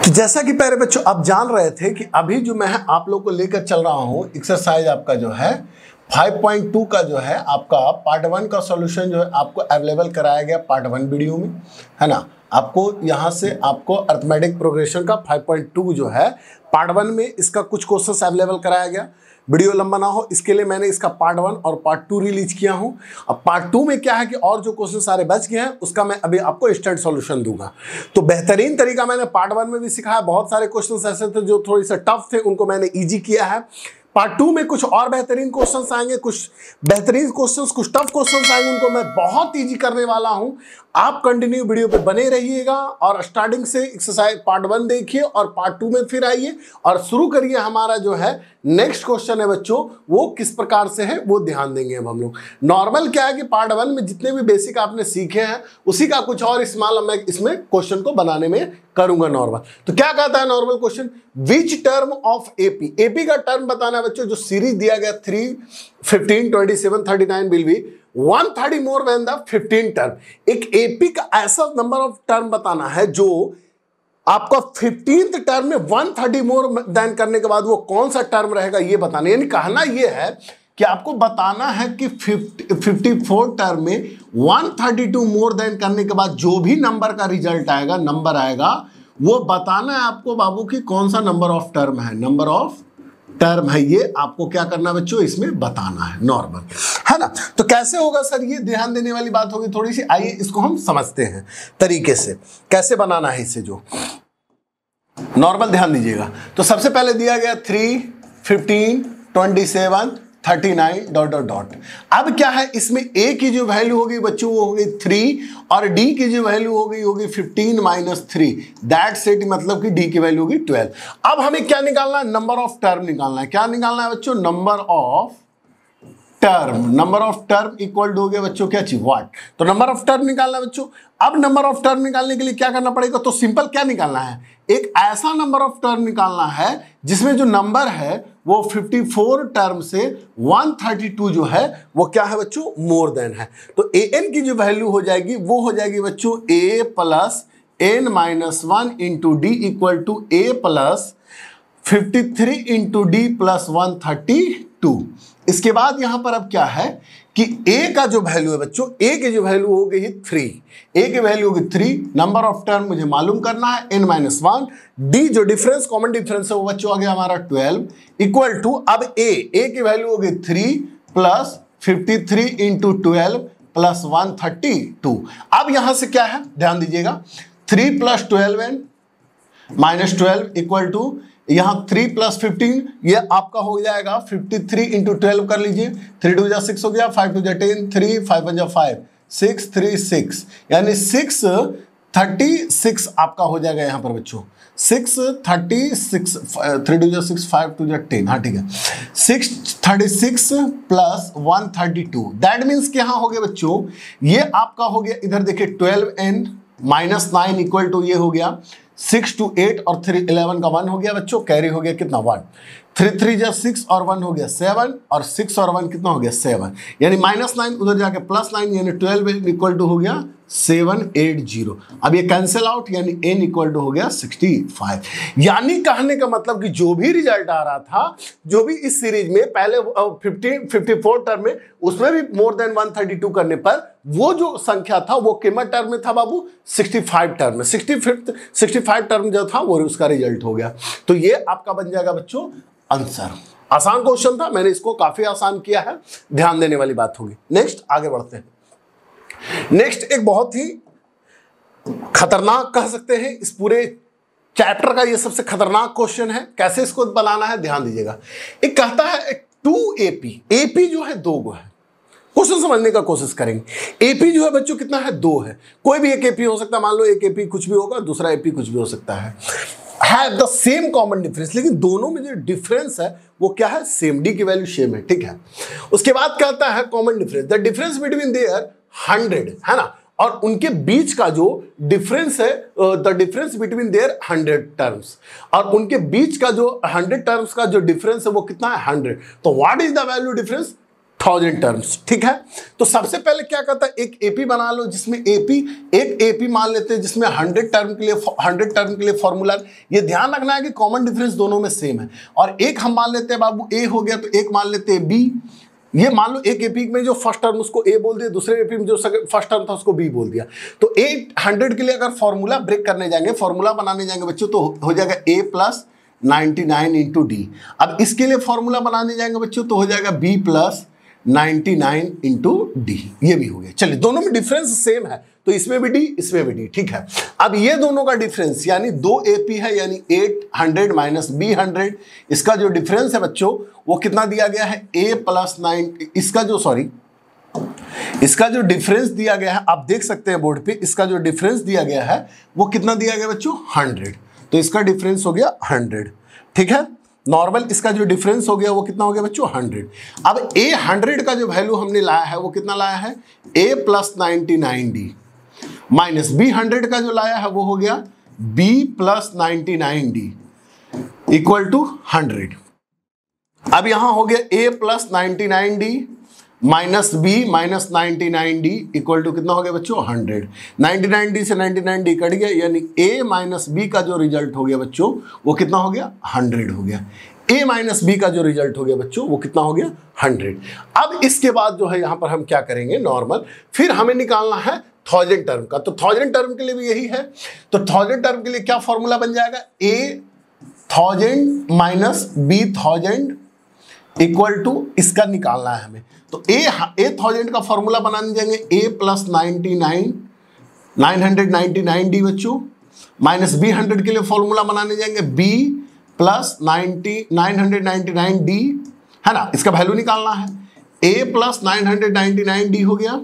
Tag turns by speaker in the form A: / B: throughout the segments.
A: तो जैसा कि पहले बच्चों आप जान रहे थे कि अभी जो मैं आप लोग को लेकर चल रहा हूं एक्सरसाइज आपका जो है 5.2 का जो है आपका पार्ट 1 का सॉल्यूशन जो है आपको अवेलेबल कराया गया पार्ट 1 वीडियो में, है ना। आपको यहां से आपको अरिथमेटिक प्रोग्रेशन का 5.2 जो है पार्ट 1 में इसका कुछ क्वेश्चंस अवेलेबल कराया गया। वीडियो लंबा ना हो इसके लिए मैंने इसका पार्ट 1 और पार्ट 2 रिलीज किया हूं। अब पार्ट 2 में क्या है कि और जो क्वेश्चन सारे बच गए हैं उसका मैं अभी आपको इंस्टेंट सॉल्यूशन दूंगा। तो बेहतरीन तरीका मैंने पार्ट 1 में भी सिखाया, बहुत सारे क्वेश्चन ऐसे थे जो थोड़ी सा टफ थे, उनको मैंने इजी किया है। पार्ट 2 में कुछ और बेहतरीन क्वेश्चंस आएंगे, कुछ बेहतरीन क्वेश्चंस, कुछ टफ क्वेश्चंस आएंगे, उनको मैं बहुत इजी करने वाला हूं। आप कंटिन्यू वीडियो पे बने रहिएगा और स्टार्टिंग से एक्सरसाइज पार्ट 1 देखिए और पार्ट 2 में फिर आइए और शुरू करिए। हमारा जो है नेक्स्ट क्वेश्चन है बच्चों वो किस प्रकार से है वो ध्यान देंगे अब हम लोग। नॉर्मल क्या है कि पार्ट 1 में जितने भी बेसिक आपने सीखे हैं उसी का कुछ और इस्तेमाल मैं इसमें क्वेश्चन को बनाने में करूंगा नॉर्मल। तो क्या कहता है normal question, which term of AP, AP का टर्म बताना है बच्चों। जो सीरीज दिया गया 3, 15, 27, 39 will be 130 more than the 15 term. एक एपी का ऐसा नंबर ऑफ टर्म बताना है जो आपका 15th टर्म में 130 मोर देन करने के बाद वो कौन सा टर्म रहेगा ये बताना। यानी कहना ये है कि आपको बताना है कि 54 टर्म में 132 मोर देन करने के बाद जो भी नंबर का रिजल्ट आएगा, नंबर आएगा, वो बताना है आपको बाबू कि कौन सा नंबर ऑफ टर्म है, नंबर ऑफ टर्म है। ये आपको क्या करना है बच्चों, इसमें बताना है नॉर्मल, है ना। तो कैसे होगा सर, ये ध्यान देने वाली बात होगी थोड़ी सी। आइए इसको हम समझते हैं तरीके से कैसे बनाना है इसे। जो नॉर्मल ध्यान दीजिएगा। तो सबसे पहले दिया गया 3, 15, 27, 39 डॉट डॉट डॉट। अब क्या है इसमें a की जो वैल्यू होगी बच्चों वो होगी 3 और d की जो वैल्यू होगी 15 माइनस 3, दैट सेट मतलब कि d की वैल्यू होगी 12। अब हमें क्या निकालना है, नंबर ऑफ टर्म निकालना है। क्या निकालना है बच्चों, number of term. Number of term equal to हो गया बच्चों क्या चीज, व्हाट। तो नंबर ऑफ टर्म निकालना है बच्चों। अब नंबर ऑफ टर्म निकालने के लिए क्या करना पड़ेगा, तो सिंपल क्या निकालना है, एक ऐसा नंबर ऑफ टर्म निकालना है जिसमें जो नंबर है वो 54 टर्म से 132 जो है वो क्या है बच्चों, मोर देन है। तो an की जो वैल्यू हो जाएगी वो हो जाएगी बच्चों a plus n minus 1 into d equal to a plus 53 into d plus 132। इसके बाद यहां पर अब क्या है कि a का जो वैल्यू है बच्चों, a की जो वैल्यू हो गई 3, a की वैल्यू होगी 3, नंबर ऑफ टर्म मुझे मालूम करना है n माइनस 1, d जो डिफरेंस कॉमन डिफरेंस है वो बच्चों आ गया हमारा 12 इक्वल टू अब a की वैल्यू होगी 3 प्लस 53 इंटू 12 प्लस 132। अब यहां से क्या है ध्यान दीजिएगा, 3 plus 12n minus 12 equal to यहां 3 प्लस 15 ये आपका हो जाएगा 53 इंटू 12 कर लीजिए, 3 2 जा 6 हो गया, 5 2 जा 10, 3 5 1 जा 5, 6 3 6 यानी 636 आपका हो जाएगा यहाँ पर बच्चों 636, 3 2 जा 6, 5 2 जा 10, हाँ ठीक है, 636 प्लस 132। दैट मीन्स कि यहाँ हो गया बच्चों ये आपका हो गया, इधर देखिए 12n माइनस 9 इक्वल टू ये हो गया 6 to 8 और 3 11 का 1 हो गया बच्चों, कैरी हो गया कितना 1, 3 3 जा 6 और 1 हो गया 7 और 6 और 1 कितना हो गया 7, यानी माइनस 9 उधर जाके प्लस 9 यानी 12 इक्वल टू हो गया 780। अब ये कैंसिल आउट यानी n इक्वल टू हो गया 65। यानी कहने का मतलब कि जो भी रिजल्ट आ रहा था, जो भी इस सीरीज में पहले 54 टर्म में उसमें भी मोर देन 132 करने पर वो जो संख्या था वो कितना टर्म में था बाबू, 65 टर्म में, 65 टर्म जो था वो उसका रिजल्ट हो गया। तो ये आपका बन जाएगा बच्चों आंसर। आसान क्वेश्चन था, मैंने इसको काफी आसान किया है, ध्यान देने वाली बात होगी। नेक्स्ट आगे बढ़ते हैं। नेक्स्ट एक बहुत ही खतरनाक कह सकते हैं इस पूरे चैप्टर का ये सबसे खतरनाक क्वेश्चन है। कैसे इसको बनाना है ध्यान दीजिएगा। एक कहता है 2AP, AP जो है 2 है, क्वेश्चन समझने का कोशिश करेंगे। AP जो है बच्चों कितना है 2 है, कोई भी एक AP हो सकता है, मान लो एक AP कुछ भी होगा, दूसरा AP कुछ भी हो सकता है द सेम कॉमन डिफरेंस, लेकिन दोनों में जो डिफरेंस है वो क्या है, सेम, डी की वैल्यू सेम है, ठीक है। उसके बाद कहता है common difference, the difference between their 100 है ना, और उनके बीच का जो डिफरेंस है the difference between their 100 terms, और उनके बीच का जो 100 टर्म्स का जो डिफरेंस है वो कितना है 100। तो what is the value difference 1000 terms, ठीक है। तो सबसे पहले क्या करता है, एक एपी बना लो जिसमें एक एपी मान लेते हैं जिसमें 100 टर्म के लिए फॉर्मूला। ये ध्यान रखना है कि कॉमन डिफरेंस दोनों में सेम है। और एक हम मान लेते हैं बाबू ए हो गया, तो एक मान लेते हैं बी। ये मान लो एक एपी में जो फर्स्ट टर्म उसको ए बोल दिया, दूसरे एपी में जो फर्स्ट टर्म था उसको बी बोल दिया। तो 800 के लिए अगर फॉर्मूला ब्रेक करने जाएंगे, फॉर्मूला बनाने जाएंगे बच्चों, तो हो जाएगा a प्लस 99 इंटू डी। अब इसके लिए फॉर्मूला बनाने जाएंगे बच्चों तो हो जाएगा b प्लस 99 इंटू डी। ये भी हो गया। चलिए, दोनों में डिफरेंस सेम है तो इसमें भी डी, इसमें भी डी, ठीक है। अब ये दोनों का डिफरेंस यानी 2 एपी है, यानी 800 माइनस b100, इसका जो डिफरेंस है बच्चों वो कितना दिया गया है, a प्लस 9। इसका जो डिफरेंस दिया गया है आप देख सकते हैं बोर्ड पे, इसका जो डिफरेंस दिया गया है वो कितना दिया गया बच्चों, 100। तो इसका डिफरेंस हो गया 100, ठीक है। नॉर्मल इसका जो डिफरेंस हो गया वो कितना हो गया बच्चों, 100। अब a100 का जो वैल्यू हमने लाया है वो कितना लाया है, a plus 99d minus b100 का जो लाया है वो हो गया b plus 99d equal to 100। अब यहां हो गया a plus 99d minus b minus 99d equal to कितना हो गया बच्चों, 100। 99d से 99d कट गया, यानी a माइनस b का जो रिजल्ट हो गया बच्चों वो कितना हो गया, 100 हो गया। a माइनस b का जो रिजल्ट हो गया बच्चों वो कितना हो गया, 100। अब इसके बाद जो है यहां पर हम क्या करेंगे, नॉर्मल फिर हमें निकालना है 1000 टर्म का। तो 1000 टर्म के लिए भी यही है। तो 1000 टर्म के लिए क्या फॉर्मूला बन जाएगा, a 1000 minus b 1000 equal to इसका निकालना है हमें। तो a 1000 का फॉर्मूला बनाने जाएंगे a प्लस 999d बच्चों, माइनस b100 के लिए फॉर्मूला बनाने जाएंगे b प्लस 999d, है ना। इसका वैल्यू निकालना है, a प्लस 999d हो गया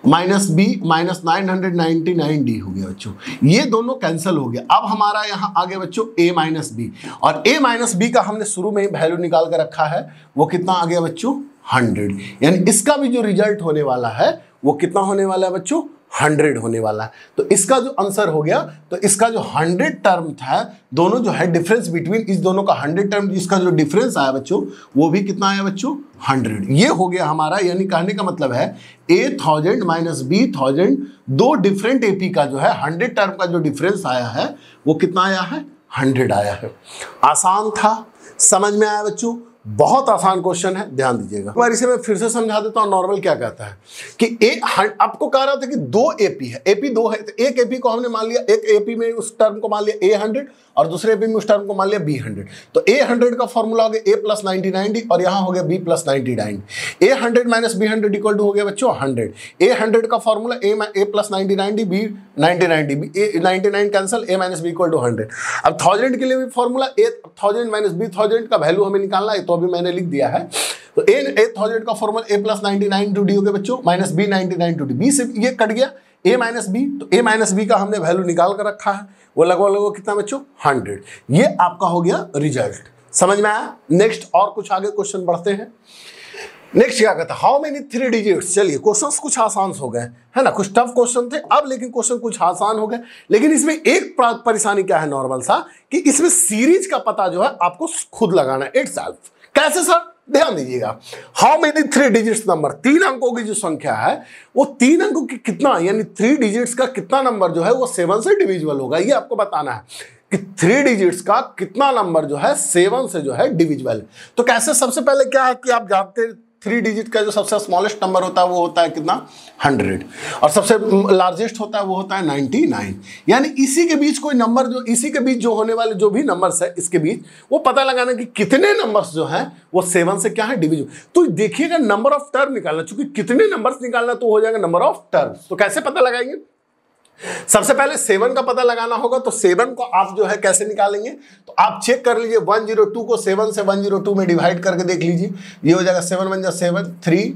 A: माइनस b माइनस 999d हो गया बच्चों। ये दोनों कैंसिल हो गया। अब हमारा यहाँ आ गया बच्चों a माइनस बी, और a माइनस बी का हमने शुरू में ही वैल्यू निकाल कर रखा है, वो कितना आ गया बच्चों, 100। यानी इसका भी जो रिजल्ट होने वाला है वो कितना होने वाला है बच्चों, 100 होने वाला है। तो इसका जो आंसर हो गया, तो इसका जो 100 टर्म था, दोनों जो है डिफरेंस बिटवीन इस दोनों का 100 टर्म, इसका जो डिफरेंस आया बच्चों वो भी कितना आया बच्चों, 100। ये हो गया हमारा, यानी कहने का मतलब है a1000 माइनस b1000 दो डिफरेंट एपी का जो है 100 टर्म का जो डिफरेंस आया है वो कितना आया है, 100 आया है। आसान था, समझ में आया बच्चों, बहुत आसान क्वेश्चन है, ध्यान दीजिएगा। बार इसे मैं फिर से समझा देता हूं। नॉर्मल क्या कहता है कि आपको कह रहा था कि 2 एपी है, एपी 2 है, तो एक एपी को हमने मान लिया, एक एपी में उस टर्म को मान लिया a100 और दूसरे एपी में उस टर्म को मान लिया b100। तो a100 का फॉर्मूला हो गया a प्लस 99d और यहां हो गया b plus 99। a100 minus b100 equal to हो गया बच्चों 100। a100 का formula a plus 99d b 99d, a 99 cancel, a minus b equal to 100। अब 1000 के लिए भी फॉर्मूला a1000 माइनस b1000 का वैल्यू हमें निकालना है, तो अभी मैंने लिख दिया है। तो a1000 का formula a plus 99 to d हो गया बच्चों, minus b 99 to d, b से ये कट गया a माइनस b, तो a माइनस b का हमने वैल्यू निकाल कर रखा है, वो लगभग कितना बच्चों, 100। ये आपका हो गया रिजल्ट। समझ में आया। नेक्स्ट और कुछ आगे क्वेश्चन बढ़ते हैं। नेक्स्ट क्या कहता है, हाउ मेनी 3 डिजिट्स। चलिए, क्वेश्चंस कुछ आसान हो गए, है ना, कुछ टफ क्वेश्चन थे अब, लेकिन क्वेश्चन कुछ आसान हो गए। लेकिन इसमें एक परेशानी क्या है नॉर्मल सा, कि इसमें सीरीज का पता जो है आपको खुद लगाना है इटसेल्फ। कैसे सर, ध्यान दीजिएगा। हाउ मेनी 3 डिजिट्स नंबर, 3 अंकों की जो संख्या है वो 3 अंकों की कितना, यानी 3 डिजिट्स का कितना नंबर जो है वो 7 से डिविजिबल होगा। ये आपको बताना है कि 3 डिजिट्स का कितना नंबर जो है 7 से जो है डिविजिबल। तो कैसे, सबसे पहले क्या है कि आप जानते हैं 3 डिजिट का जो सबसे स्मॉलेस्ट नंबर होता है वो होता है कितना, 100, और सबसे लार्जेस्ट होता है वो होता है 99। यानी इसी के बीच कोई नंबर, जो इसी के बीच जो होने वाले जो भी नंबर्स है इसके बीच वो पता लगाना कि कितने नंबर्स जो हैं वो 7 से क्या है डिविजिबल। तो देखिएगा नंबर ऑफ टर्म निकालना, चूंकि कितने नंबर्स निकालना तो हो जाएगा नंबर ऑफ टर्म्स। तो कैसे पता लगाएंगे, सबसे पहले 7 का पता लगाना होगा। तो 7 को आप जो है कैसे निकालेंगे, तो आप चेक कर लीजिए 102 को 7 से 102 में डिवाइड करके देख लीजिए। ये हो जाएगा 7 1 7 3,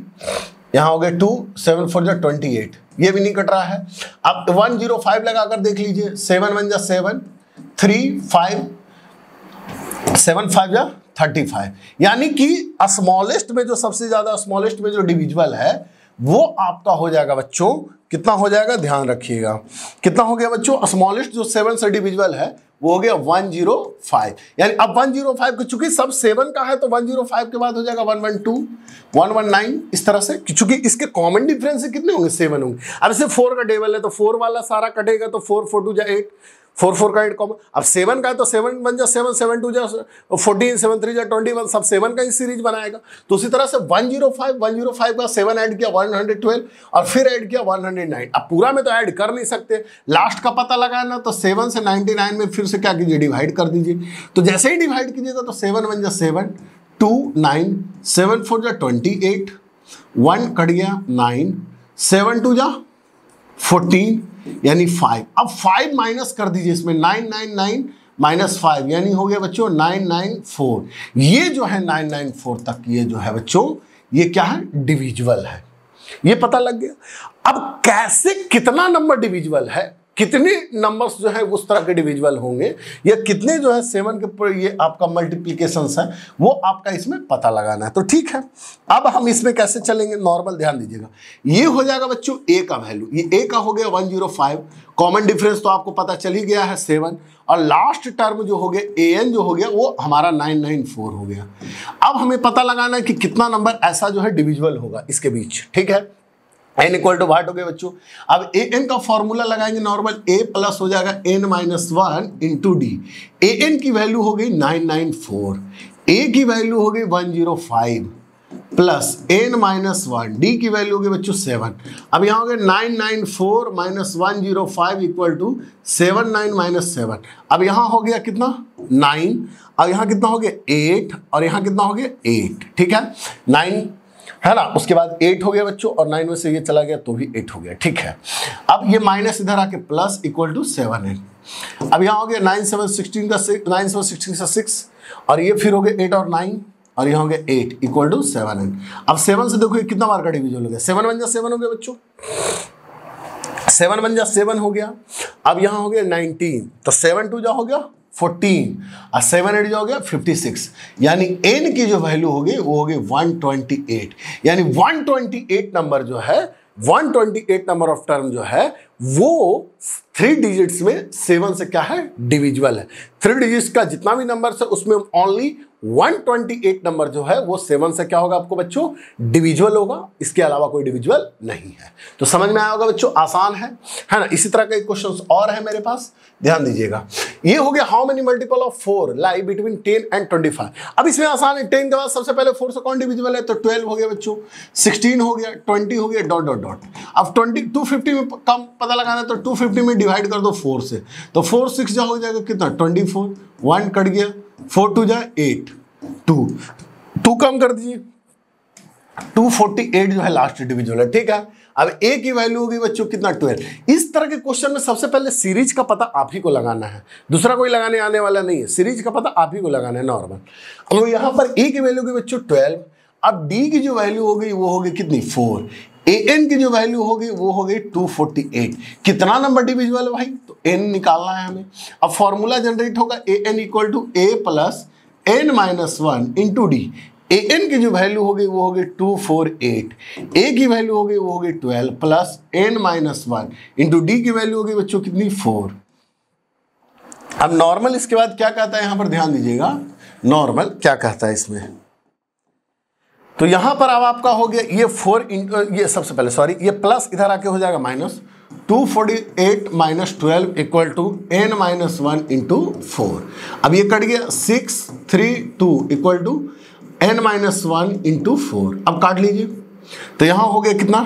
A: यहाँ हो गया 2 7 4 28, ये भी नहीं कट रहा है। अब 105 लगाकर देख लीजिए, 7 1 7 3 5 7 5 35, यानी कि स्मॉलेस्ट में जो सबसे ज्यादा स्मॉलेस्ट में जो डिविजिबल है वो आपका हो जाएगा बच्चों, कितना हो जाएगा, ध्यान रखिएगा, कितना हो गया बच्चों, स्मॉलेस्ट जो 7 से डिविजिबल है वो हो गया 105। यानी अब 105 चूंकि सब 7 का है तो 105 के बाद हो जाएगा 112, 119 इस तरह से, चूंकि इसके कॉमन डिफरेंस कितने होंगे 7 होंगे। अब इसे 4 का टेबल है तो 4 वाला सारा कटेगा तो 4 4 2 जा 8, 4 4 का 8 कॉमन। अब 7 का है तो 7 1 जा 7, 7 2 जा 14, 7 3 जा 21, सब 7 का ही सीरीज बनाएगा। तो उसी तरह से 105 का 7 ऐड किया 112 और फिर ऐड किया 109। अब पूरा में तो ऐड कर नहीं सकते, लास्ट का पता लगाना तो 7 से 99 में फिर से क्या कीजिए, डिवाइड कर दीजिए। तो जैसे ही डिवाइड कीजिएगा तो 7 1 जा 7, 2 9, 7 4 जा 28, 1 कट गया 9, 7 2 जा 14 यानी 5। अब 5 माइनस कर दीजिए इसमें, 999 माइनस 5 यानी हो गया बच्चों 994। ये जो है 994 तक ये जो है बच्चों ये क्या है, डिविजिबल है। ये पता लग गया। अब कैसे कितना नंबर डिविजिबल है, कितने नंबर्स जो है उस तरह के डिविजिबल होंगे, या कितने जो है 7 के ये आपका मल्टीप्लिकेशंस है वो आपका इसमें पता लगाना है। तो ठीक है, अब हम इसमें कैसे चलेंगे, नॉर्मल ध्यान दीजिएगा। ये हो जाएगा बच्चों ए का वैल्यू, ये ए का हो गया 105, कॉमन डिफरेंस तो आपको पता चल ही गया है 7, और लास्ट टर्म जो हो गया ए एन जो हो गया वो हमारा 994 हो गया। अब हमें पता लगाना है कि कितना नंबर ऐसा जो है डिविजिबल होगा इसके बीच। ठीक है, n इक्वल टू वाट हो गया बच्चों। अब ए एन का फॉर्मूला लगाएंगे नॉर्मल, a प्लस हो जाएगा n minus 1 into d. A N की वैल्यू हो गई 994, a की वैल्यू हो गई 105 प्लस n माइनस 1, डी की वैल्यू हो गई बच्चों 7। अब यहाँ हो गया 994 माइनस 105 इक्वल टू 79 माइनस 7। अब यहाँ हो गया कितना 9, अब यहाँ कितना हो गया 8 और यहाँ कितना हो गया 8। ठीक है, 9 है ना, उसके बाद 8 हो गया बच्चों, और 9 में से ये चला गया तो भी 8 हो गया। ठीक है, अब ये माइनस इधर आके प्लस इक्वल टू 7 है। अब यहाँ हो गया 9 7 16 का 6, 9 7 16 से 6, और ये फिर हो गया 8 और 9, और यहाँ हो गया 8 इक्वल टू 7 है। अब 7 से देखो ये कितना बार का डिवीजन हो गया, 7 1 जा 7 हो गया बच्चों, 7 1 जा 7 हो गया। अब यहाँ हो गया 19, तो 7 2 जा हो गया 14 और 7 8 जो हो गया 56, यानी n की जो वैल्यू होगी वो होगी 128। यानी 128 नंबर जो है, 128 नंबर ऑफ टर्म जो है वो 3 डिजिट्स में 7 से क्या है, डिविजिबल है। 3 डिजिट्स का जितना भी नंबर है उसमें ओनली 128 नंबर जो है वो 7 से क्या होगा आपको बच्चों, डिविजिबल होगा, इसके अलावा कोई डिविजिबल नहीं है। तो समझ में आया होगा बच्चों, आसान है ना। इसी तरह के क्वेश्चंस और है मेरे पास, ध्यान दीजिएगा। ये हो गया how many multiple of 4 lie between 10 and 25। अब इसमें आसान है, 10 के बाद सबसे पहले 4 से कौन डिविजिबल है, तो 12 हो गया बच्चों, 16 हो गया, 20 हो गया, डॉट डॉट डॉट। अब 250 में कम पता लगाना है तो 250 में डिवाइड कर दो 4 से, तो 4 6 जा हो जाएगा कितना 24, 1 कट गया, 4 2 जा 8, 2 कम कर दीजिए, 248 जो है लास्ट डिविजिबल है। ठीक है, अब a की वैल्यू होगी बच्चों कितना 12। इस तरह के क्वेश्चन में सबसे पहले सीरीज का पता आप ही को लगाना है, दूसरा कोई लगाने आने वाला नहीं है, सीरीज का पता आप ही को लगाना है नॉर्मल। अब यहाँ पर a की वैल्यू होगी बच्चों 12, अब d की जो वैल्यू होगी वो होगी कितनी 4, an की जो वैल्यू होगी वो होगी 248। कितना नंबर डिविजिबल है भाई, तो n निकालना है हमें। अब फॉर्मूला जनरेट होगा an equal to a plus n minus 1 into d. A N की जो वैल्यू होगी वो होगी 248, ए की वैल्यू होगी वो होगी 12 plus n minus 1 into D की वैल्यू होगी बच्चों कितनी 4। अब नॉर्मल इसके बाद क्या कहता है, यहां पर ध्यान दीजिएगा, नॉर्मल क्या कहता है इसमें। तो यहां पर अब आपका हो गया ये 4 ये सबसे पहले सॉरी ये प्लस इधर आके हो जाएगा minus, 248 minus 12 equal to n minus 1 into 4। अब ये कट गया 6 3 2 equal to n minus 1 into 4। अब काट लीजिए, तो यहां हो गया कितना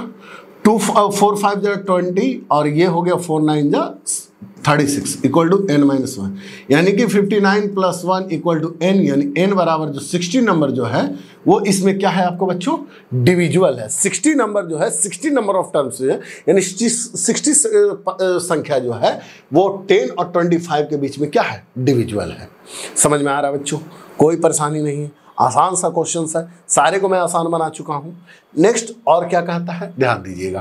A: 2 4 5 जा 20 और ये हो गया 4 9 जा 36 इक्वल टू n माइनस 1, यानी कि 59 प्लस 1 इक्वल टू n, यानी n बराबर जो 60 नंबर जो है वो इसमें क्या है आपको बच्चों, डिविजिबल है। 60 नंबर जो है 60 नंबर ऑफ टर्म्स है, यानी 60 संख्या जो है वो 10 और 25 के बीच में क्या है, डिविजिबल है। समझ में आ रहा है बच्चों, कोई परेशानी नहीं है, आसान सा क्वेश्चन है, सारे को मैं आसान बना चुका हूं। नेक्स्ट और क्या कहता है, ध्यान दीजिएगा,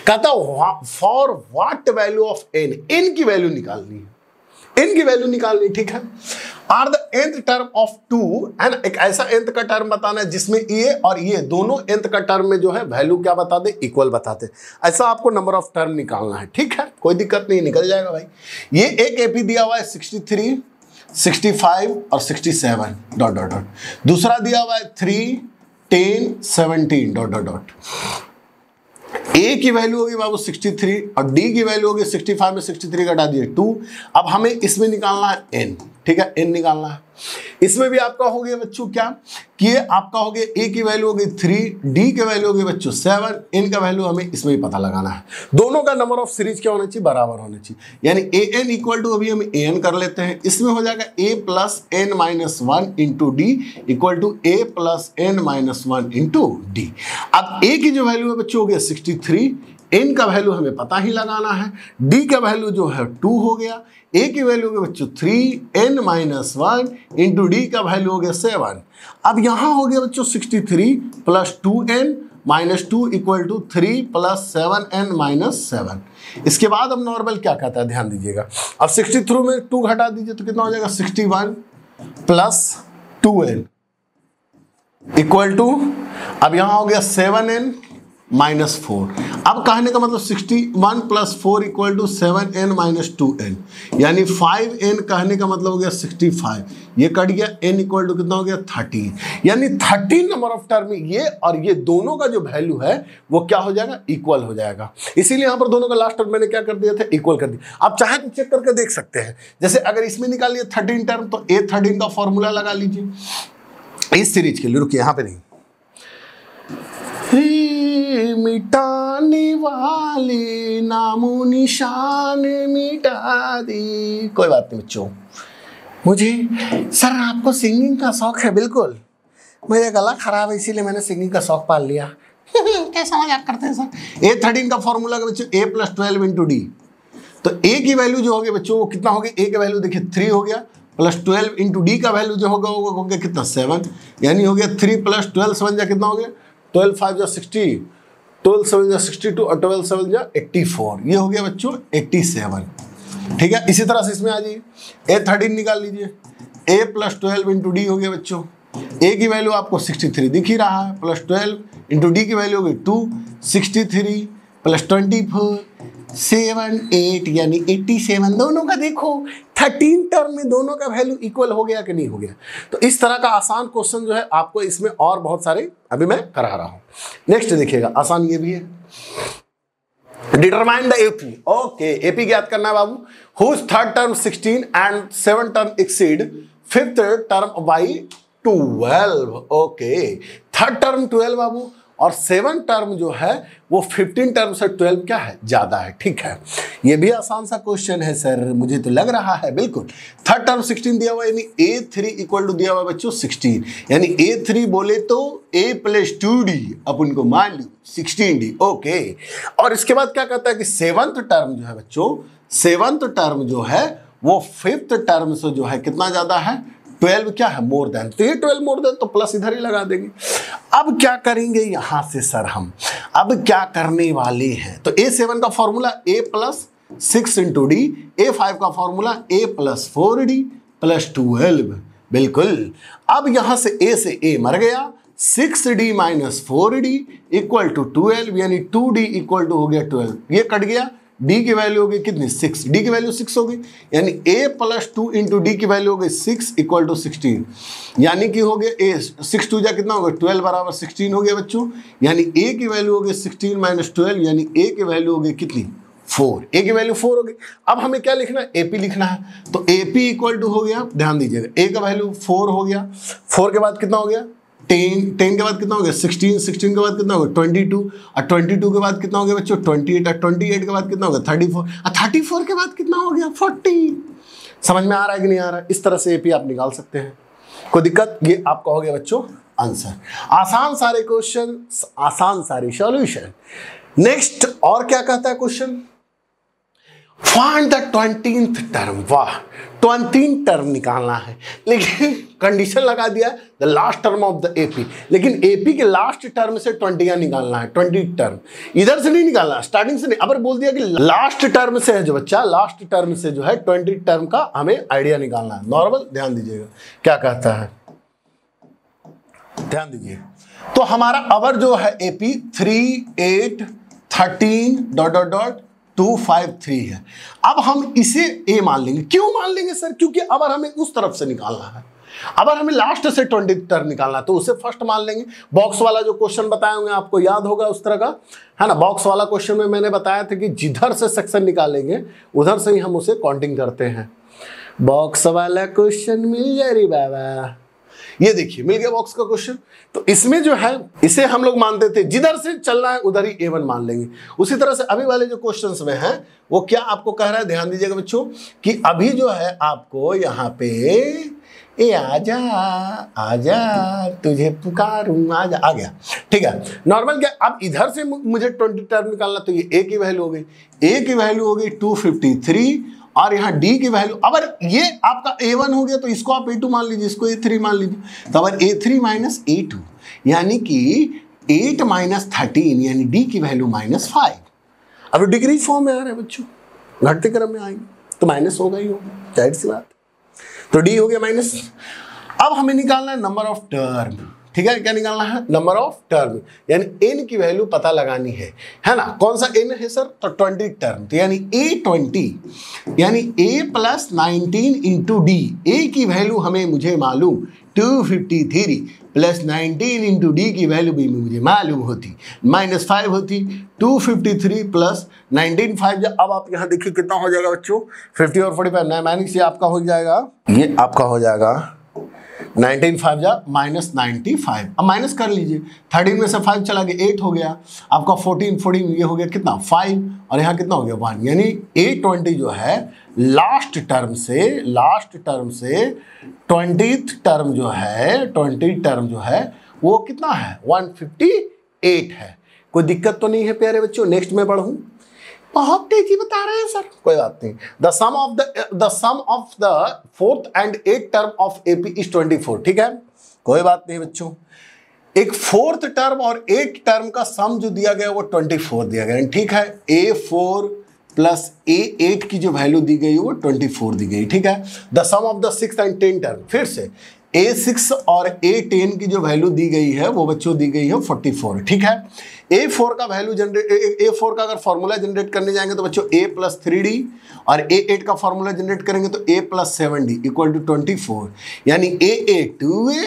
A: कहता है for what value of n, n की वैल्यू निकालनी है। n की वैल्यू निकालनी, ठीक है। Are the nth term of 2 and एक ऐसा nth का टर्म बताना है जिसमें ये और ये दोनों nth का टर्म में जो है वैल्यू क्या बता दे, इक्वल बताते। ऐसा आपको नंबर ऑफ टर्म निकालना है, ठीक है, कोई दिक्कत नहीं, निकल जाएगा भाई। ये एक एपी दिया हुआ है 63, 65 और 67 डॉट डॉट डॉट, दूसरा दिया हुआ है 3, 10, 17 डॉट डॉट डॉट। ए की वैल्यू होगी बाबू 63 और डी की वैल्यू होगी 65 में 63 घटा दिए 2। अब हमें इसमें निकालना है एन, ठीक है, एन निकालना है। इसमें भी आपका हो गया बच्चों क्या कि ये आपका हो गया, ए की वैल्यू होगी 3, डी की वैल्यू होगी बच्चों 7, एन का वैल्यू हमें इसमें भी पता लगाना है। दोनों का नंबर ऑफ सीरीज क्या होना चाहिए, बराबर होना चाहिए, यानी ए एन इक्वल टू, अभी हम ए एन कर लेते हैं, इसमें हो जाएगा a plus n minus 1 into d equal to a plus n minus 1 into d. अब ए की जो वैल्यू है बच्चों हो गया 63, एन का वैल्यू हमें पता ही लगाना है, डी का वैल्यू जो है 2 हो गया, ए की वैल्यू हो गया बच्चों 3, एन माइनस 1 इंटू डी का वैल्यू हो गया 7। अब यहां हो गया बच्चों 63 plus 2n minus 2 equal to 3 plus 7n minus 7। इसके बाद अब नॉर्मल क्या कहता है, ध्यान दीजिएगा। अब 63 में 2 घटा दीजिए तो कितना हो जाएगा 61 प्लस 2n इक्वल टू, अब यहां हो गया 7n माइनस 4। अब कहने का मतलब 61 plus 4 equal to 7n minus 2n, यानी 5n कहने का मतलब हो गया 65, ये कट गया, n इक्वल टू कितना हो गया 13, यानी 13 नंबर ऑफ टर्म में ये और ये दोनों का जो वैल्यू है वो क्या हो जाएगा, इक्वल हो जाएगा। इसीलिए यहाँ पर दोनों का लास्ट टर्म मैंने क्या कर दिया था, इक्वल कर दिया। आप चाहे तो चेक करके देख सकते हैं, जैसे अगर इसमें निकालिए 13 टर्म तो A13 का फॉर्मूला लगा लीजिए इस सीरीज के लिए। रुकिए यहाँ पे नहीं, मिटाने वाले नामो निशान मिटा दी। कोई बात नहीं बच्चों, मुझे सर आपको सिंगिंग का शौक है, बिल्कुल मेरा गला खराब है इसीलिए मैंने सिंगिंग का शौक पाल लिया। कैसा मजाक करते हैं सर। A13 का फॉर्मूला का बच्चों A प्लस 12 इंटू डी, तो A की वैल्यू जो हो गया बच्चों वो कितना हो गया, A का वैल्यू देखिए 3 हो गया, प्लस 12 इंटू डी का वैल्यू जो होगा वो हो गया कितना 7, यानी हो गया 3 प्लस 12 7 जा कितना हो गया 12 5 जा 60, 12 7 जा 62 और 12 7 जा 84, ये हो गया बच्चों 87। ठीक है, इसी तरह से इसमें आ जाइए, A13 निकाल लीजिए, A प्लस 12 इंटू डी हो गया बच्चों, A की वैल्यू आपको 63 दिख ही रहा है, प्लस 12 इंटू डी की वैल्यू होगी 2, 63 प्लस 24 7 8 यानी 87। दोनों का देखो 13 टर्म में दोनों का वैल्यू इक्वल हो गया कि नहीं हो गया। तो इस तरह का आसान क्वेश्चन जो है आपको इसमें और बहुत सारे अभी मैं करा रहा हूं। नेक्स्ट देखिएगा, आसान ये भी है, determine the AP. Okay, AP ज्ञात करना है बाबू, whose third term 16 and 7 term exceed fifth term by 12। Okay, third term 12 बाबू और 7 टर्म जो है वो 15 टर्म से 12 क्या है, ज्यादा है। ठीक है, ये भी आसान सा क्वेश्चन है सर, मुझे तो लग रहा है। बिल्कुल, थर्ड टर्म 16 दिया हुआ यानी A3 इक्वल टू दिया हुआ बच्चों 16, यानी A3 बोले तो A प्लस 2D अपन को मान लो 16D। ओके, और इसके बाद क्या कहता है कि 7th टर्म जो है बच्चों, 7th टर्म जो है वो 5th टर्म से जो है कितना ज्यादा है, 12 क्या है, मोर देन। तो ये 12 मोर देन तो प्लस इधर ही लगा देंगे। अब क्या करेंगे यहां से सर, हम अब क्या करने वाले हैं, तो A7 का formula A plus 6 into D, A5 का formula A plus 4D plus 12। बिल्कुल, अब यहां से A से A मर गया, 6D minus 4D equal to 12, यानी 2D इक्वल टू हो गया 12, ये कट गया, D की वैल्यू होगी कितनी 6, D की वैल्यू 6 होगी, यानी A प्लस 2 इंटू डी की वैल्यू हो गई 6 इक्वल टू 16, यानी कि हो गया A 6 2 जा कितना होगा 12 बराबर 16 हो गया बच्चों, यानी A की वैल्यू हो गई 16 माइनस 12, यानी A की वैल्यू हो गई कितनी 4, A की वैल्यू 4 हो गई। अब हमें क्या लिखना है, AP लिखना है, तो AP इक्वल टू हो गया, ध्यान दीजिएगा, A का वैल्यू 4 हो गया, 4 के बाद कितना हो गया 10, 10 के बाद कितना हो गया 16, 16 के बाद कितना हो गया 22, और 22 के बाद कितना हो गया बच्चों 28, और 28 के बाद कितना हो गया 34, और 34 के बाद कितना हो गया 40। समझ में आ रहा है कि नहीं आ रहा है? इस तरह से एपी आप निकाल सकते हैं, कोई दिक्कत। ये आपका हो गया बच्चों आंसर। आसान सारे क्वेश्चन, आसान सारी सॉल्यूशन। नेक्स्ट और क्या कहता है question, find the 20th term. वाह, 20 टर्म निकालना है, लेकिन कंडीशन लगा दिया the last term of the AP, लेकिन एपी के लास्ट टर्म से 20 निकालना है, 20 टर्म इधर से नहीं निकालना, स्टार्टिंग से नहीं। अब बोल दिया कि लास्ट टर्म से है जो बच्चा, लास्ट टर्म से जो है 20 टर्म का हमें आइडिया निकालना है। नॉर्मल ध्यान दीजिएगा क्या कहता है, ध्यान दीजिए। तो हमारा अवर जो है एपी 3, 8, 13 ... 253 है। अब हम इसे ए मान लेंगे। क्यों मान लेंगे सर? क्योंकि अवर हमें उस तरफ से निकालना है, अगर हमें लास्ट से 20 टर्म निकालना है तो उसे फर्स्ट मान लेंगे। बॉक्स वाला जो क्वेश्चन बताए होंगे आपको याद होगा उस तरह का, है ना। बॉक्स वाला क्वेश्चन में मैंने बताया था कि जिधर से सेक्शन निकालेंगे उधर से ही हम उसे काउंटिंग करते हैं। बॉक्स वाला क्वेश्चन मिल गया रे बाबा, ये देखिए मिल गया बॉक्स का क्वेश्चन। तो इसमें जो है इसे हम लोग मानते थे जिधर से चलना है उधर ही A1 मान लेंगे। उसी तरह से अभी वाले जो क्वेश्चंस में है वो क्या आपको कह रहा है, ध्यान दीजिएगा बच्चों, कि अभी जो है आपको यहाँ पे ए आजा आजा तुझे पुकारूं आजा, आ गया, ठीक है। नॉर्मल क्या, अब इधर से मुझे 20 टर्म निकालना, तो ये ए की वैल्यू हो गई, ए की वैल्यू हो गई 253 और यहाँ डी की वैल्यू, अगर ये आपका A1 हो गया तो इसको आप A2 मान लीजिए, इसको A3 मान लीजिए। तो अगर A3 माइनस A2 यानी कि 8 माइनस 13 यानी डी की वैल्यू -5। अब डिग्री फॉर्म में आ रहा है बच्चों, घटते क्रम में आएंगे तो माइनस होगा ही होगा, जाहिर सी बात। तो डी हो गया माइनस। अब हमें निकालना है नंबर ऑफ टर्म, ठीक है। क्या निकालना है? नंबर ऑफ टर्म, यानी एन की वैल्यू पता लगानी है ना। कौन सा एन है सर? तो 20 टर्म, तो यानी A20 यानी A + 19 इंटू डी। ए की वैल्यू मुझे मालूम 253 + 19 इंटू डी की वैल्यू भी मुझे मालूम होती, -5 होती। 253 + 19 5। अब आप यहाँ देखिए कितना हो जाएगा बच्चों, 50 और 45 माइनस ये आपका हो जाएगा, ये आपका हो जाएगा 19 5 जा -95। अब माइनस कर लीजिए, 13 में से 5 चला गया 8 हो गया आपका, 14 ये हो गया कितना 5 और यहाँ कितना हो गया 1। यानी A20 जो है लास्ट टर्म से 20th टर्म जो है 20 टर्म जो है वो कितना है 158 है। कोई दिक्कत तो नहीं है प्यारे बच्चों? नेक्स्ट में बढ़ूं, बहुत तेजी बता रहे हैं सर, कोई बात नहीं। The sum of the 4th and 8th term of AP is 24, ठीक है, कोई बात नहीं बच्चों। एक 4th टर्म और 8th टर्म का सम जो दिया गया वो 24 दिया गया, ठीक है। A4 + A8 की जो वैल्यू दी गई वो 24 दी गई, ठीक है। The sum of the 6th and 10th term, फिर से A6 और A10 की जो वैल्यू दी गई है वो बच्चों दी गई है 44, ठीक है। A4 का वैल्यू A4 का अगर फॉर्मूला जनरेट करने जाएंगे तो बच्चों A + 3D और A8 का फॉर्मूला जनरेट करेंगे तो A + 7D = 24, यानी A 2A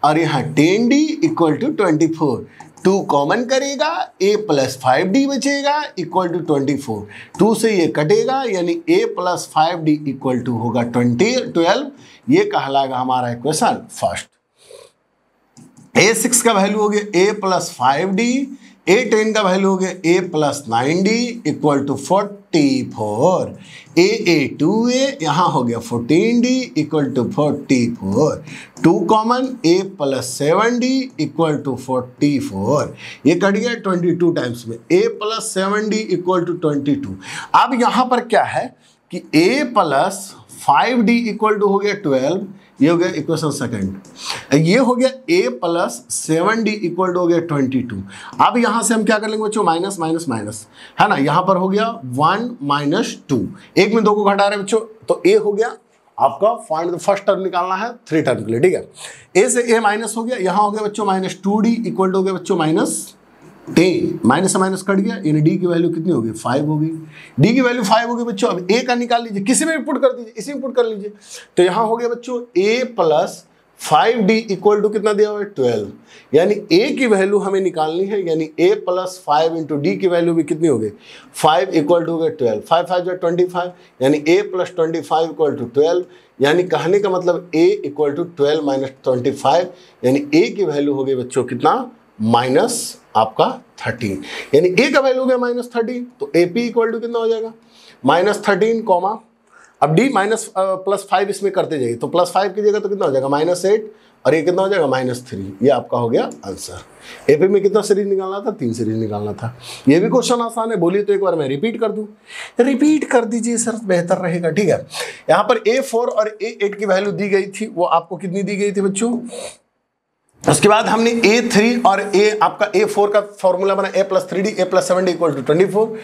A: और यहाँ 10D = 24। 2 कॉमन करेगा, A + 5D बचेगा = 24। 2 से ये कटेगा यानी A + 5D = होगा 12। ये कहलाएगा हमारा इक्वेशन फर्स्ट। A6 का वैल्यू हो गया A + 5D, A10 का वैल्यू हो गया A + 9D = 44। A2A यहाँ हो गया 14D = 44। 2 common A + 7D = 44। ये कट गया 22 टाइम्स में, A + 7D = 22। अब यहाँ पर क्या है कि A + 5D = हो गया 12, ये हो गया इक्वेशन सेकंड। ये हो गया A + 7D = हो गया 22। अब यहां से हम क्या कर लेंगे बच्चों, माइनस माइनस माइनस, है ना। यहां पर हो गया 1 - 2, 1 में 2 को घटा रहे बच्चों, तो A हो गया आपका फाइंड द फर्स्ट टर्म निकालना है 3 टर्म के लिए, ठीक है। A से A माइनस हो गया, यहां हो गया बच्चों -2D = हो गया बच्चों -10, माइनस से माइनस कट गया, यानी डी की वैल्यू कितनी होगी 5 होगी। डी की वैल्यू 5 होगी बच्चों। अब ए का निकाल लीजिए, किसी में भी पुट कर दीजिए, इसी में पुट कर लीजिए। तो यहाँ हो गया बच्चों A + 5D = कितना दिया हुआ है 12, यानी ए की वैल्यू हमें निकालनी है, यानी A + 5 × डी की वैल्यू भी कितनी हो गई 5 = हो गया 12। 5 5 = 25, यानी A + 25 = 12। यानी कहने का मतलब A = 12 - 25, यानी ए की वैल्यू हो गई बच्चों कितना माइनस आपका 13, यानी ए का वैल्यू हो गया -13। तो AP = कितना हो जाएगा -13 कॉमा, अब D +5 इसमें करते जाइए, तो +5 कीजिएगा तो कितना हो जाएगा -8 और ये कितना हो जाएगा -3। ये आपका हो गया आंसर। एपी में कितना सीरीज निकालना था? 3 सीरीज निकालना था। ये भी क्वेश्चन आसान है, बोलिए तो एक बार मैं रिपीट कर दूं। रिपीट कर दीजिए सर, बेहतर रहेगा। ठीक है, यहाँ पर A4 और A8 की वैल्यू दी गई थी, वो आपको कितनी दी गई थी बच्चों? उसके बाद हमने A3 और आपका A4 का फॉर्मूला बना a + 3d a + 7d = 24।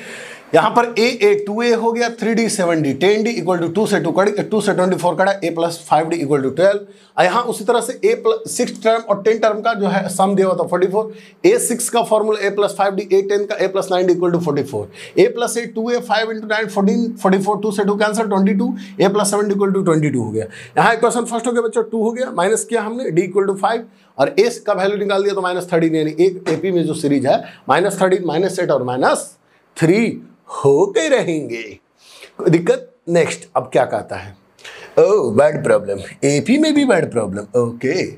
A: यहाँ पर A 2a हो गया, 3d 7d 10d = 2 से 2 से 24 कड़ा a + 5d = 12। यहाँ उसी तरह से A + 6 टर्म और 10 टर्म का जो है सम दिया हुआ था 44। A6 का फॉर्मूला a + 5d, A10 का a + 9d = 44। a + 8 2a 5 × 9 14 44 2 से 2 कैंसिल 22 a + 7d = 22 हो गया। यहाँ इक्वेशन फर्स्ट हो गया बच्चों, 2 हो गया, माइनस किया हमने d = 5 और a का वैल्यू निकाल दिया तो -13, यानी एक एपी में जो सीरीज है -13 -8 और -3 होते रहेंगे। कोई दिक्कत? नेक्स्ट अब क्या कहता है? ओह बैड प्रॉब्लम, एपी में भी बैड प्रॉब्लम। ओके,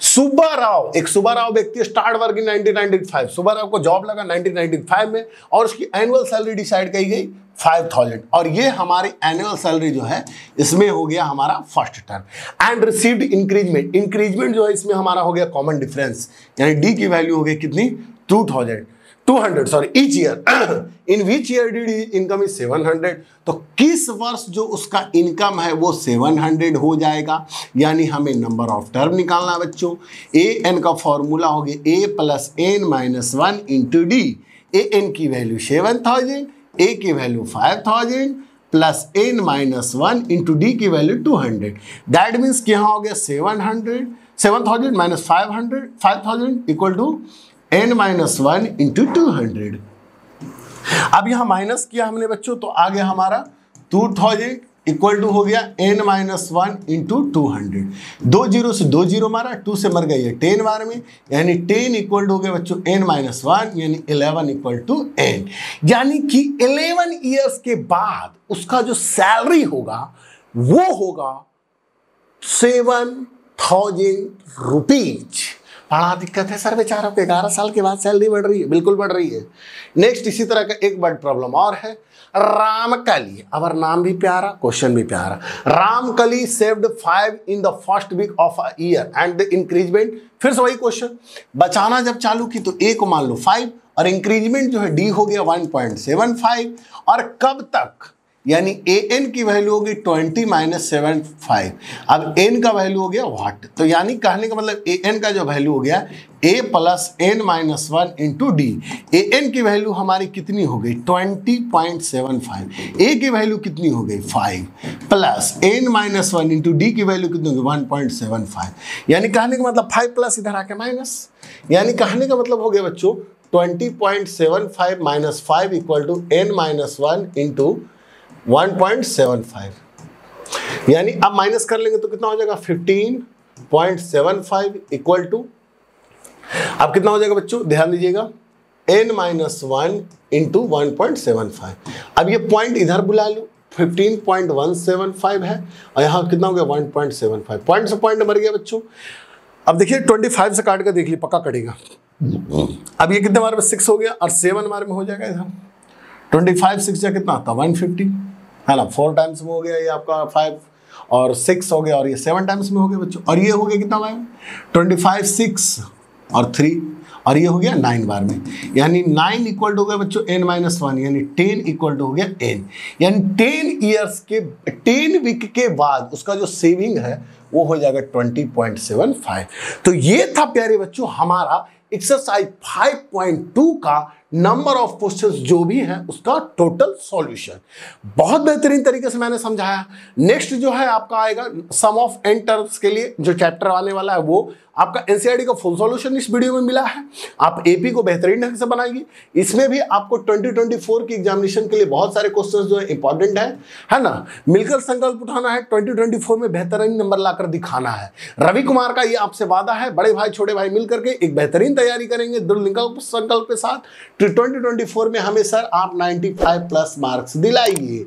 A: सुब्बाराव, एक सुब्बाराव व्यक्ति स्टार्ट वर्क इन 1995। सुब्बाराव को जॉब लगा 1995 में और उसकी एनुअल सैलरी डिसाइड की गई 5000 और ये हमारी एनुअल सैलरी जो है इसमें हो गया हमारा first term. And received increment, increment जो है इसमें हमारा हो गया कॉमन डिफरेंस, यानी डी की वैल्यू हो गई कितनी? 200 sorry each year. In which year did income is 700। तो किस वर्ष जो उसका इनकम है वो 700 हो जाएगा, यानी हमें नंबर ऑफ टर्म निकालना है बच्चों। ए एन का फॉर्मूला हो गया a + n - 1 × d। A N की वैल्यू 7000, ए की वैल्यू 5000 प्लस n - 1 × d की वैल्यू 200। दैट मीन्स कि यहाँ हो गया 7000 - 5000 = n - 1 × 200। अब यहां माइनस किया हमने बच्चों तो आ गया हमारा 2000 इक्वल टू हो गया n - 1 × 200। 2 0 से 2 0 मारा, 2 से मर गई है 10 बार में, यानी 10 इक्वल टू हो गया बच्चों n - 1 यानी 11 इक्वल टू n। यानी कि 11 ईयर्स के बाद उसका जो सैलरी होगा वो होगा 7000 रुपीज। बड़ा दिक्कत है सर बेचारों को, 11 साल के बाद सैलरी बढ़ रही है, बिल्कुल बढ़ रही है। नेक्स्ट इसी तरह का एक बड़ा प्रॉब्लम और है, रामकली। अब नाम भी प्यारा, क्वेश्चन भी प्यारा। Ramkali saved 5 in the first week of a year and the increment. फिर से वही क्वेश्चन, बचाना जब चालू की तो ए को मान लो 5 और इंक्रीजमेंट जो है डी हो गया 1.75 और कब तक, यानी ए एन की वैल्यू होगी 20 - 75। अब एन का वैल्यू हो गया वाट, तो यानी कहने का मतलब ए एन का जो वैल्यू हो गया a + n - 1 × d। A N की वैल्यू हमारी कितनी हो गई 20.75, ए की वैल्यू कितनी हो गई 5 प्लस n - 1 × d की वैल्यू कितनी हो गई 1.75। यानी कहने का मतलब 5 प्लस इधर आके माइनस, यानी कहने का मतलब हो गया बच्चों 20.75 - 5 इक्वल टू n - 1 × 1.75। यानी अब माइनस कर लेंगे तो कितना हो जाएगा 15.75 इक्वल टू, अब कितना हो जाएगा बच्चों ध्यान दीजिएगा n - 1 × 1.75। अब ये पॉइंट इधर बुला लो, 15.175 है और यहाँ कितना हो गया 1.75। पॉइंट से पॉइंट मर गया बच्चों। अब देखिए 25 से काट कर देख ली, पक्का कटेगा। अब ये कितने बार में 6 हो गया और 7 बार में हो जाएगा इधर 25 6 या कितना आता 150 है ना, 4 टाइम्स में हो गया ये आपका 5 और 6 हो गया और ये 7 टाइम्स में हो गया बच्चों। और ये हो गया कितना बार 25 6 और 3 और ये हो गया 9 बार में, यानी 9 इक्वल टू हो गया बच्चों n - 1 यानी 10 इक्वल टू हो गया n। यानी 10 ईयर्स के 10 वीक के बाद उसका जो सेविंग है वो हो जाएगा 20.75। तो ये था प्यारे बच्चों हमारा एक्सरसाइज 5.2 का नंबर ऑफ क्वेश्चंस जो भी है उसका टोटल सॉल्यूशन। बहुत बेहतरीन तरीके से मैंने समझाया। नेक्स्ट जो है आपका आएगा सम ऑफ n टर्म्स के लिए जो चैप्टर आने वाला है वो आपका एनसीईआरटी का फुल सॉल्यूशन इस वीडियो में मिला है। आप एपी को बेहतरीन ढंग से बनाइए। इसमें भी आपको 2024 की एग्जामिनेशन के लिए बहुत सारे क्वेश्चंस जो है इंपॉर्टेंट है ना। मिलकर संकल्प उठाना है, 2024 में बेहतरीन नंबर लाकर दिखाना है। रवि कुमार का ये आपसे वादा है, बड़े भाई छोटे भाई मिलकर के एक बेहतरीन तैयारी करेंगे दृढ़ संकल्प के साथ। 2024 में हमें सर आप 95+ मार्क्स दिलाइए,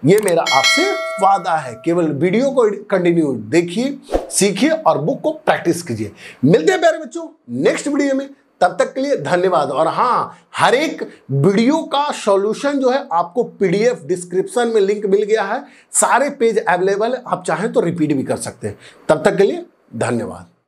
A: ये मेरा आपसे वादा है। केवल वीडियो को कंटिन्यू देखिए, सीखिए और बुक को प्रैक्टिस कीजिए। मिलते हैं प्यारे बच्चों नेक्स्ट वीडियो में, तब तक के लिए धन्यवाद। और हाँ, हर एक वीडियो का सॉल्यूशन जो है आपको पीडीएफ डिस्क्रिप्शन में लिंक मिल गया है, सारे पेज अवेलेबल है, आप चाहें तो रिपीट भी कर सकते हैं। तब तक के लिए धन्यवाद।